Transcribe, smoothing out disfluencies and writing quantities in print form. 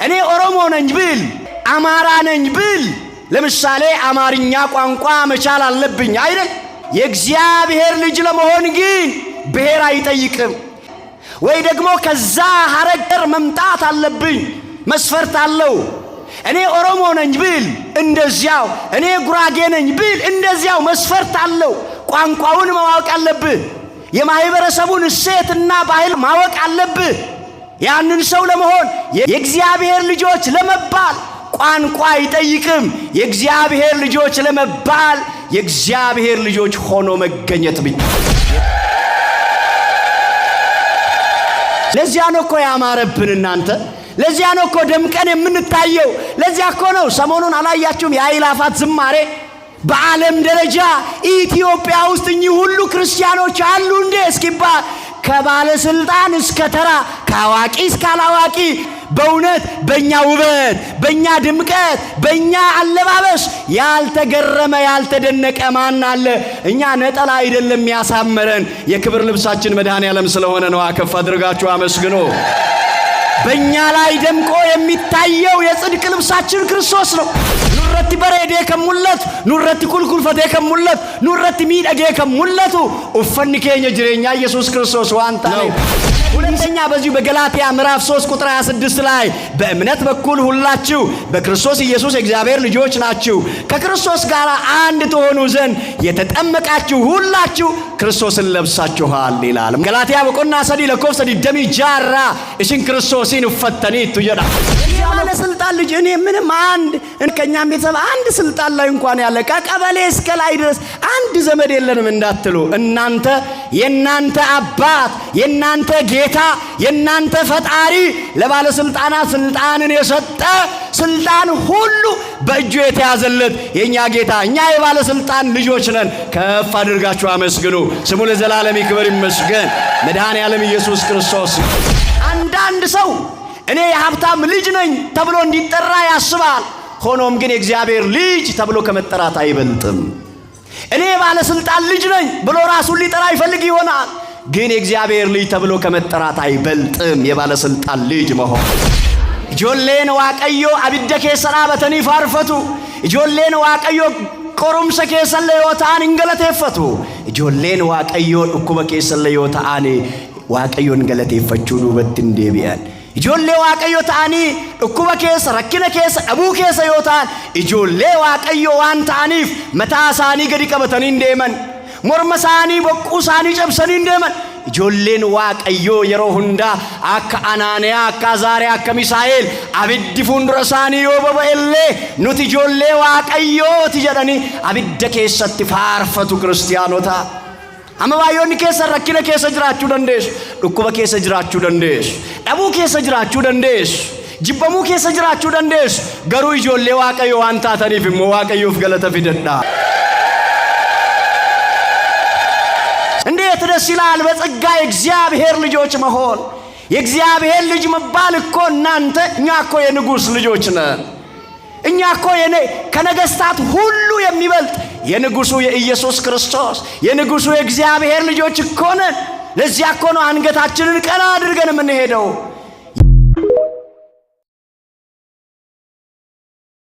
እኔ ኦሮሞ ነኝ ብል አማራ ነኝ ብል ለምሳሌ አማርኛ ቋንቋ መቻል አለብኝ አይደል? የእግዚአብሔር ልጅ ለመሆን ግን ብሔር አይጠይቅም። ወይ ደግሞ ከዛ ሐረገር መምጣት አለብኝ መስፈርት አለው። እኔ ኦሮሞ ነኝ ብል እንደዚያው፣ እኔ ጉራጌ ነኝ ብል እንደዚያው መስፈርት አለው። ቋንቋውን ማወቅ አለብህ። የማህበረሰቡን እሴትና ባህል ማወቅ አለብህ። ያንን ሰው ለመሆን የእግዚአብሔር ልጆች ለመባል ቋንቋ አይጠይቅም። የእግዚአብሔር ልጆች ለመባል የእግዚአብሔር ልጆች ሆኖ መገኘት ብቻ። ለዚያ ነው እኮ ያማረብን እናንተ። ለዚያ ነው እኮ ደምቀን የምንታየው። ለዚያ እኮ ነው ሰሞኑን አላያችሁም የአእላፋት ዝማሬ በዓለም ደረጃ ኢትዮጵያ ውስጥ እኚህ ሁሉ ክርስቲያኖች አሉ እንዴ እስኪባል ከባለስልጣን እስከ ተራ ከአዋቂ እስከ አላዋቂ በእውነት በእኛ ውበት፣ በእኛ ድምቀት፣ በእኛ አለባበስ ያልተገረመ ያልተደነቀ ማን አለ? እኛ ነጠላ አይደለም ያሳመረን የክብር ልብሳችን መድኃኔዓለም ስለሆነ ነው። አከፍ አድርጋችሁ አመስግኑ። በእኛ ላይ ደምቆ የሚታየው የጽድቅ ልብሳችን ክርስቶስ ነው። ኑረቲ በሬዴ ከሙለት ኑረቲ ኩልኩልፈቴ ከሙለት ኑረቲ ሚደጌ ከሙለቱ ኡፈኒ ኬኛ ጅሬኛ ኢየሱስ ክርስቶስ ዋንታ ነው። ሁለተኛ በዚሁ በገላትያ ምዕራፍ 3 ቁጥር 26 ላይ በእምነት በኩል ሁላችሁ በክርስቶስ ኢየሱስ የእግዚአብሔር ልጆች ናችሁ፣ ከክርስቶስ ጋር አንድ ትሆኑ ዘንድ የተጠመቃችሁ ሁላችሁ ክርስቶስን ለብሳችኋል ይላል። ገላትያ በቆና ሰዲ ለኮፍ ሰዲ ደሚ ጃራ እሽን ክርስቶስን ፈተኒቱ ይዳ ባለስልጣን ልጅ እኔ ምንም አንድ ከኛም ቤተሰብ አንድ ስልጣን ላይ እንኳን ያለ ከቀበሌ እስከ ላይ ድረስ አንድ ዘመድ የለንም እንዳትሉ፣ እናንተ የናንተ አባት የናንተ ጌታ የናንተ ፈጣሪ ለባለስልጣናት ስልጣንን የሰጠ ስልጣን ሁሉ በእጁ የተያዘለት የኛ ጌታ፣ እኛ የባለስልጣን ልጆች ነን። ከፍ አድርጋችሁ አመስግኑ። ስሙ ለዘላለም ይክበር ይመስገን። መድኃኔዓለም ኢየሱስ ክርስቶስ። አንዳንድ ሰው እኔ የሀብታም ልጅ ነኝ ተብሎ እንዲጠራ ያስባል። ሆኖም ግን የእግዚአብሔር ልጅ ተብሎ ከመጠራት አይበልጥም። እኔ ባለስልጣን ልጅ ነኝ ብሎ ራሱን ሊጠራ ይፈልግ ይሆናል፣ ግን የእግዚአብሔር ልጅ ተብሎ ከመጠራት አይበልጥም የባለስልጣን ልጅ መሆን። ጆሌን ዋቀዮ አብደ ኬሰራ በተኒ ፋርፈቱ ጆሌን ዋቀዮ ቆሩምሰ ኬሰለ ዮታን እንገለቴፈቱ ጆሌን ዋቀዮ እኩበ ኬሰለ ዮታን ዋቀዮን ገለቴፈቹ ዱበት እንዴቢያን ኢጆሌ ዋቀዮ ታኒ እኩበ ኬሰ ረኪነ ኬሰ አቡ ኬሰ ዮታን ኢጆሌ ዋቀዮ ዋን ታኒፍ መታሳኒ ገዲ ቀበተኒ እንደመን ሞርመሳኒ በቁሳኒ ጨብሰኒ እንደመን ኢጆሌን ዋቀዮ የሮ ሁንዳ አካ አናንያ አካ ዛሬ አካ ሚሳኤል አብዲ ፉንድረሳኒ ዮበበኤሌ ኑቲ ኢጆሌ ዋቀዮ ትጀደኒ አብደ ኬሰት ፋርፈቱ ክርስቲያኖታ አመባዮኒ ኬሰ ረኪነ ኬሰ ጅራቹ ደንዴስ ዱኩበ ኬሰ ጅራቹ ደንዴስ ዳቡ ኬሰ ጅራቹ ደንዴስ ጅበሙ ኬሰ ጅራቹ ደንዴስ ገሩ ኢጆሌ ዋቀዮ አንታ ተኒፍ ሞ ዋቀዮፍ ገለተ ፊደዳ እንዴት ደስ ይላል በጸጋ የእግዚአብሔር ልጆች መሆን። የእግዚአብሔር ልጅ መባል እኮ እናንተ እኛ እኮ የንጉሥ ልጆች ነን። እኛ እኮ ከነገስታት ሁሉ የሚበልጥ የንጉሱ የኢየሱስ ክርስቶስ የንጉሱ የእግዚአብሔር ልጆች እኮ ነን። ለዚያ እኮ ነው አንገታችንን ቀና አድርገን የምንሄደው።